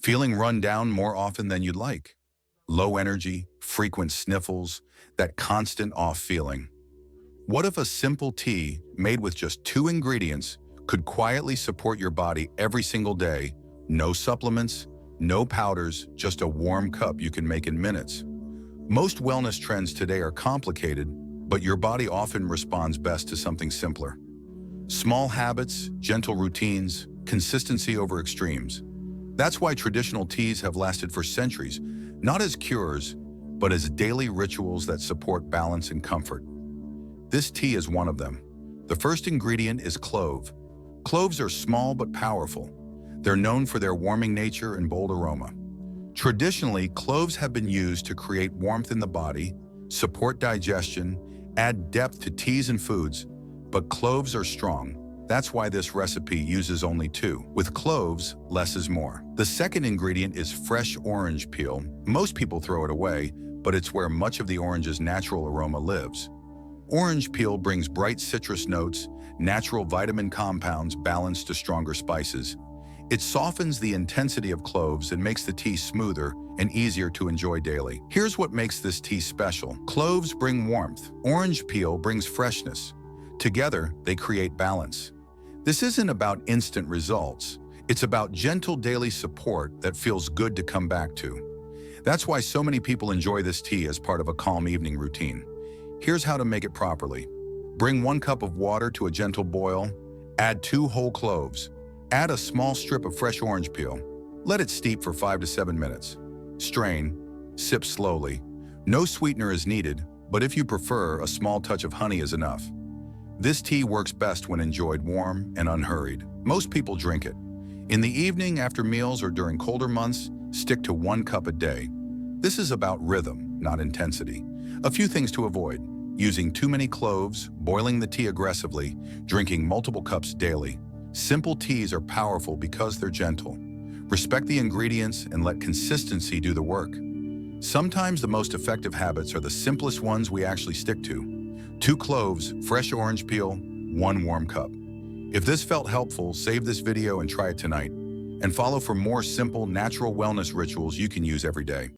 Feeling run down more often than you'd like? Low energy, frequent sniffles, that constant off feeling? What if a simple tea made with just two ingredients could quietly support your body every single day? No supplements, no powders, just a warm cup you can make in minutes. Most wellness trends today are complicated, but your body often responds best to something simpler. Small habits, gentle routines, consistency over extremes. That's why traditional teas have lasted for centuries, not as cures, but as daily rituals that support balance and comfort. This tea is one of them. The first ingredient is clove. Cloves are small but powerful. They're known for their warming nature and bold aroma. Traditionally, cloves have been used to create warmth in the body, support digestion, add depth to teas and foods, but cloves are strong. That's why this recipe uses only two. With cloves, less is more. The second ingredient is fresh orange peel. Most people throw it away, but it's where much of the orange's natural aroma lives. Orange peel brings bright citrus notes, natural vitamin compounds balanced to stronger spices. It softens the intensity of cloves and makes the tea smoother and easier to enjoy daily. Here's what makes this tea special. Cloves bring warmth. Orange peel brings freshness. Together, they create balance. This isn't about instant results. It's about gentle daily support that feels good to come back to. That's why so many people enjoy this tea as part of a calm evening routine. Here's how to make it properly. Bring 1 cup of water to a gentle boil. Add 2 whole cloves. Add a small strip of fresh orange peel. Let it steep for 5 to 7 minutes. Strain. Sip slowly. No sweetener is needed, but if you prefer, a small touch of honey is enough. This tea works best when enjoyed warm and unhurried. Most people drink it. In the evening, after meals, or during colder months, stick to 1 cup a day. This is about rhythm, not intensity. A few things to avoid: using too many cloves, boiling the tea aggressively, drinking multiple cups daily. Simple teas are powerful because they're gentle. Respect the ingredients and let consistency do the work. Sometimes the most effective habits are the simplest ones we actually stick to. 2 cloves, fresh orange peel, 1 warm cup. If this felt helpful, save this video and try it tonight. And follow for more simple, natural wellness rituals you can use every day.